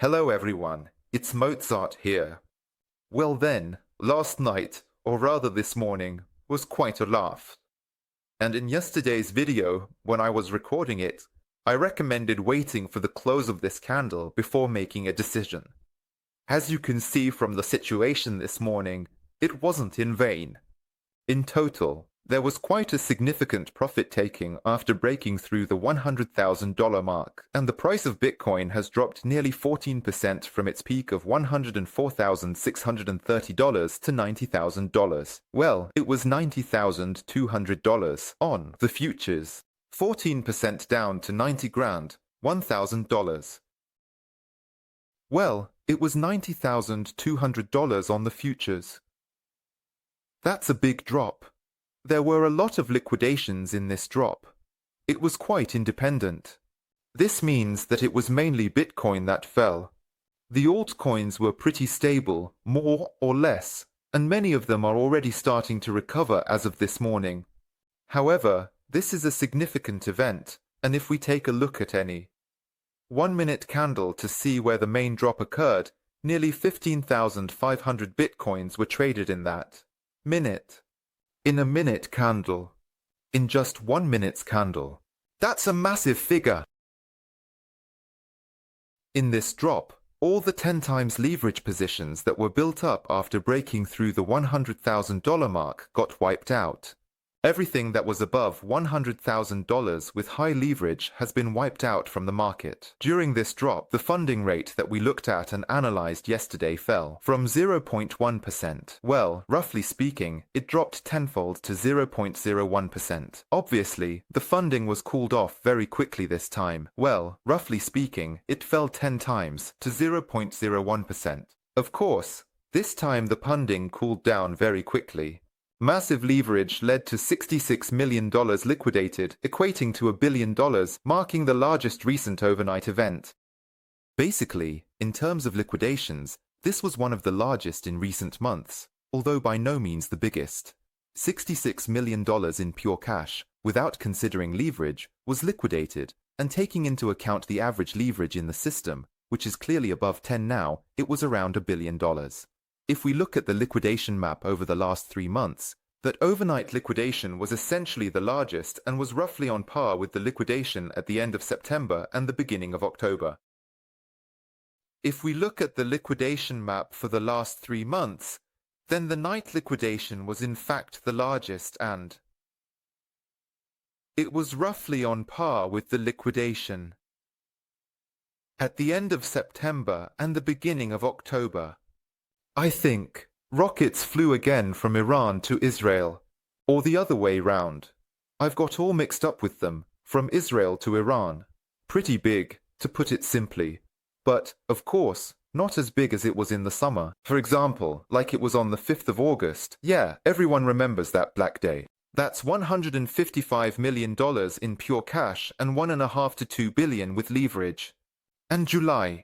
Hello everyone, it's Mozart here. Well then, last night, or rather this morning, was quite a laugh. And in yesterday's video, when I was recording it, I recommended waiting for the close of this candle before making a decision. As you can see from the situation this morning, it wasn't in vain. In total, there was quite a significant profit-taking after breaking through the $100,000 mark, and the price of Bitcoin has dropped nearly 14% from its peak of $104,630 to $90,000. Well, it was $90,200 on the futures, 14% down to 90 grand, $1,000. Well, it was $90,200 on the futures. That's a big drop. There were a lot of liquidations in this drop. It was quite independent. This means that it was mainly Bitcoin that fell. The altcoins were pretty stable, more or less, and many of them are already starting to recover as of this morning. However, this is a significant event, and if we take a look at any 1-minute candle to see where the main drop occurred, nearly 15,500 Bitcoins were traded in that minute. In a minute candle. In just 1 minute's candle. That's a massive figure. In this drop, all the 10 times leverage positions that were built up after breaking through the $100,000 mark got wiped out. Everything that was above $100,000 with high leverage has been wiped out from the market. During this drop, the funding rate that we looked at and analyzed yesterday fell from 0.1%. Well, roughly speaking, it dropped tenfold to 0.01%. Obviously, the funding was cooled off very quickly this time. Well, roughly speaking, it fell 10 times to 0.01%. Of course, this time the funding cooled down very quickly. Massive leverage led to $66 million liquidated, equating to $1 billion, marking the largest recent overnight event. Basically, in terms of liquidations, this was one of the largest in recent months, although by no means the biggest. $66 million in pure cash, without considering leverage, was liquidated, and taking into account the average leverage in the system, which is clearly above 10 now, it was around $1 billion. If we look at the liquidation map over the last 3 months, that overnight liquidation was essentially the largest and was roughly on par with the liquidation at the end of September and the beginning of October. If we look at the liquidation map for the last 3 months, then the night liquidation was in fact the largest and it was roughly on par with the liquidation at the end of September and the beginning of October. I think rockets flew again from Iran to Israel, or the other way round. I've got all mixed up with them, from Israel to Iran. Pretty big, to put it simply. But, of course, not as big as it was in the summer. For example, like it was on the 5th of August. Yeah, everyone remembers that Black Day. That's $155 million in pure cash and 1.5 to 2 billion with leverage. And July,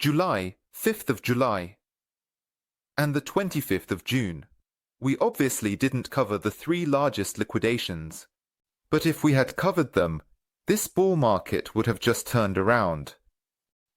5th of July. And the 25th of June. We obviously didn't cover the 3 largest liquidations. But if we had covered them, this bull market would have just turned around.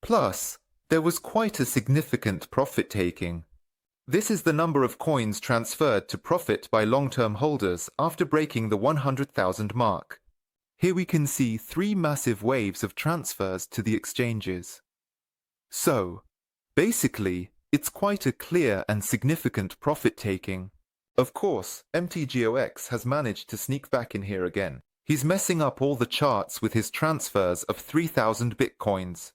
Plus, there was quite a significant profit taking. This is the number of coins transferred to profit by long-term holders after breaking the 100,000 mark. Here we can see 3 massive waves of transfers to the exchanges. So, basically, it's quite a clear and significant profit-taking. Of course, MTGOX has managed to sneak back in here again. He's messing up all the charts with his transfers of 3,000 Bitcoins.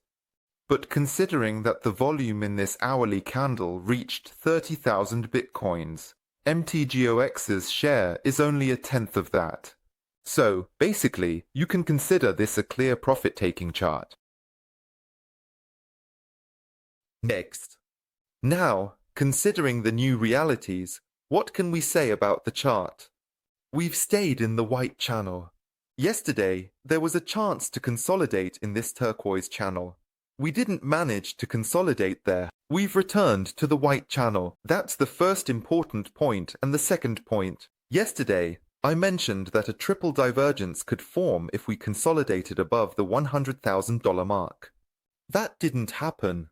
But considering that the volume in this hourly candle reached 30,000 Bitcoins, MTGOX's share is only 1/10 of that. So, basically, you can consider this a clear profit-taking chart. Next. Now, considering the new realities, what can we say about the chart? We've stayed in the white channel. Yesterday, there was a chance to consolidate in this turquoise channel. We didn't manage to consolidate there. We've returned to the white channel. That's the first important point, and the second point. Yesterday, I mentioned that a triple divergence could form if we consolidated above the $100,000 mark. That didn't happen.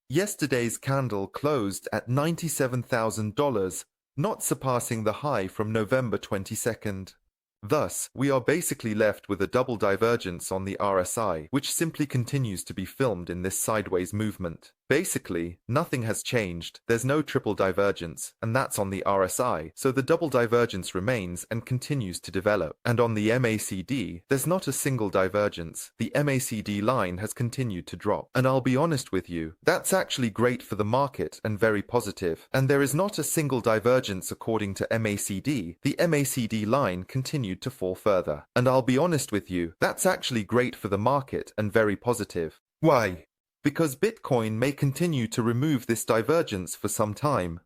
Yesterday's candle closed at $97,000, not surpassing the high from November 22nd. Thus, we are basically left with a double divergence on the RSI, which simply continues to be filmed in this sideways movement. Basically, nothing has changed, there's no triple divergence, and that's on the RSI, so the double divergence remains and continues to develop. And on the MACD, there's not a single divergence, the MACD line has continued to drop. And I'll be honest with you, that's actually great for the market and very positive. And there is not a single divergence according to MACD, the MACD line continued to fall further. And I'll be honest with you, that's actually great for the market and very positive. Why? Because Bitcoin may continue to remove this divergence for some time.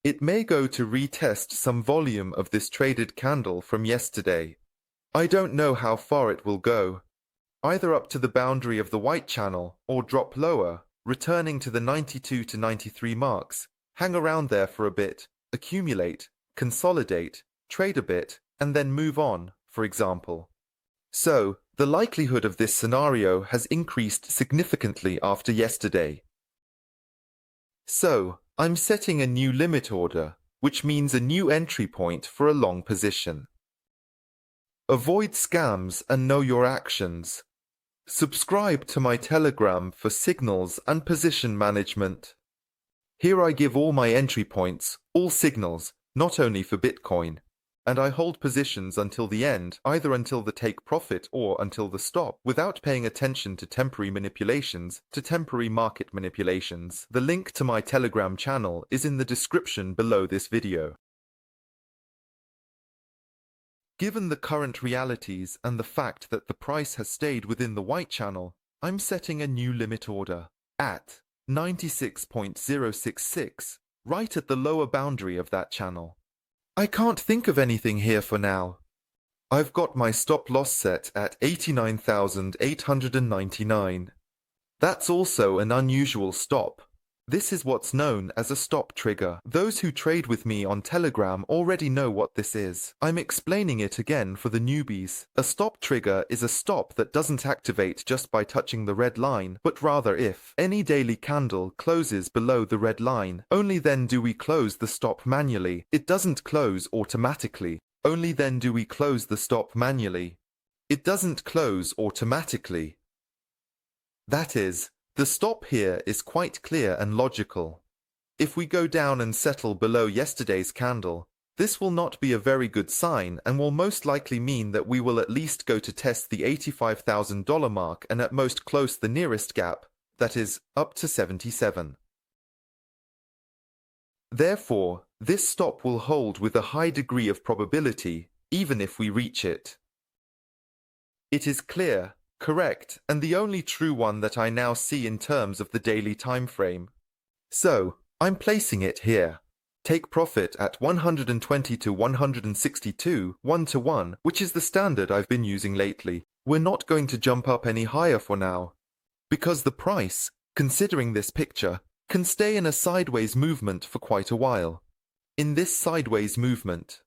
It may go to retest some volume of this traded candle from yesterday. I don't know how far it will go, either up to the boundary of the white channel or drop lower, returning to the 92 to 93 marks, hang around there for a bit, accumulate, consolidate, trade a bit, and then move on, for example. So, the likelihood of this scenario has increased significantly after yesterday. So, I'm setting a new limit order, which means a new entry point for a long position. Avoid scams and know your actions. Subscribe to my Telegram for signals and position management. Here I give all my entry points, all signals, not only for Bitcoin. And I hold positions until the end, either until the take profit or until the stop, without paying attention to temporary manipulations, to temporary market manipulations. The link to my Telegram channel is in the description below this video. Given the current realities and the fact that the price has stayed within the white channel, I'm setting a new limit order at 96.066, right at the lower boundary of that channel. I can't think of anything here for now. I've got my stop loss set at 89,899. That's also an unusual stop. This is what's known as a stop trigger. Those who trade with me on Telegram already know what this is. I'm explaining it again for the newbies. A stop trigger is a stop that doesn't activate just by touching the red line, but rather if any daily candle closes below the red line, only then do we close the stop manually. It doesn't close automatically. Only then do we close the stop manually. It doesn't close automatically. That is, the stop here is quite clear and logical. If we go down and settle below yesterday's candle, this will not be a very good sign and will most likely mean that we will at least go to test the $85,000 mark and at most close the nearest gap, that is, up to 77. Therefore, this stop will hold with a high degree of probability, even if we reach it. It is clear, correct, and the only true one that I now see in terms of the daily time frame. So, I'm placing it here. Take profit at 120 to 162, 1 to 1, which is the standard I've been using lately. We're not going to jump up any higher for now, because the price, considering this picture, can stay in a sideways movement for quite a while. In this sideways movement,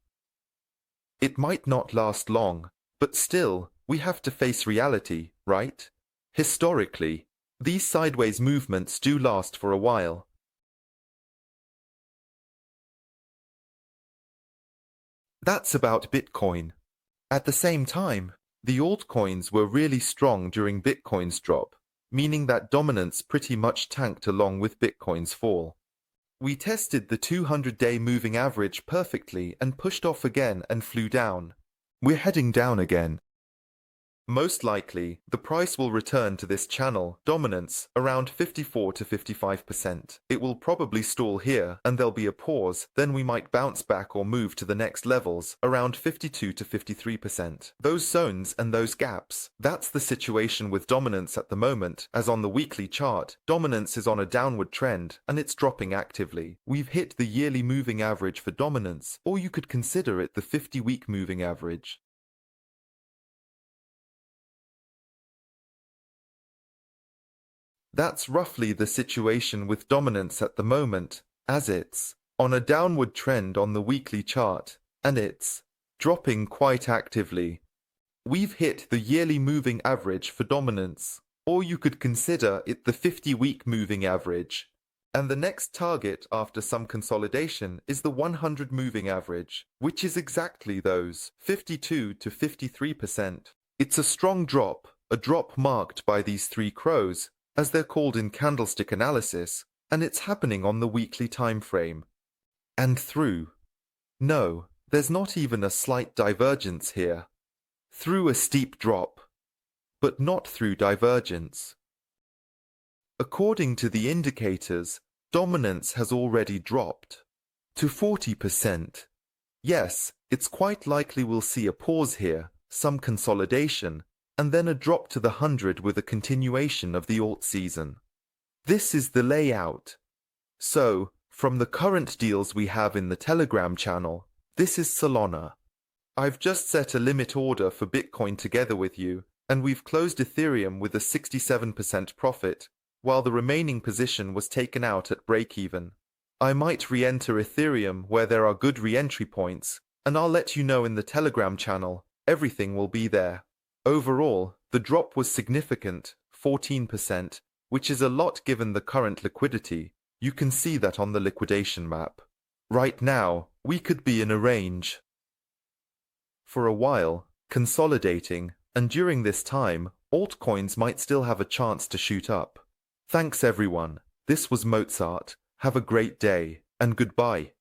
it might not last long, but still, we have to face reality, right? Historically, these sideways movements do last for a while. That's about Bitcoin. At the same time, the altcoins were really strong during Bitcoin's drop, meaning that dominance pretty much tanked along with Bitcoin's fall. We tested the 200-day moving average perfectly and pushed off again and flew down. We're heading down again. Most likely, the price will return to this channel dominance around 54 to 55%. It will probably stall here, and there'll be a pause, then we might bounce back or move to the next levels, around 52 to 53%. Those zones and those gaps, that's the situation with dominance at the moment, as on the weekly chart, dominance is on a downward trend, and it's dropping actively. We've hit the yearly moving average for dominance, or you could consider it the 50-week moving average. That's roughly the situation with dominance at the moment, as it's on a downward trend on the weekly chart, and it's dropping quite actively. We've hit the yearly moving average for dominance. or you could consider it the 50-week moving average. And the next target after some consolidation is the 100 moving average, which is exactly those 52 to 53%. It's a strong drop, a drop marked by these three crows, as they're called in candlestick analysis, and it's happening on the weekly time frame. And through. No, there's not even a slight divergence here. Through a steep drop, but not through divergence. According to the indicators, dominance has already dropped to 40%. Yes, it's quite likely we'll see a pause here, some consolidation, and then a drop to the 100 with a continuation of the alt season. This is the layout. So, from the current deals we have in the Telegram channel, this is Solana. I've just set a limit order for Bitcoin together with you, and we've closed Ethereum with a 67% profit, while the remaining position was taken out at break-even. I might re-enter Ethereum where there are good re-entry points, and I'll let you know in the Telegram channel. Everything will be there. Overall, the drop was significant, 14%, which is a lot given the current liquidity. You can see that on the liquidation map. Right now, we could be in a range for a while, consolidating, and during this time, altcoins might still have a chance to shoot up. Thanks everyone. This was Mozart. Have a great day, and goodbye.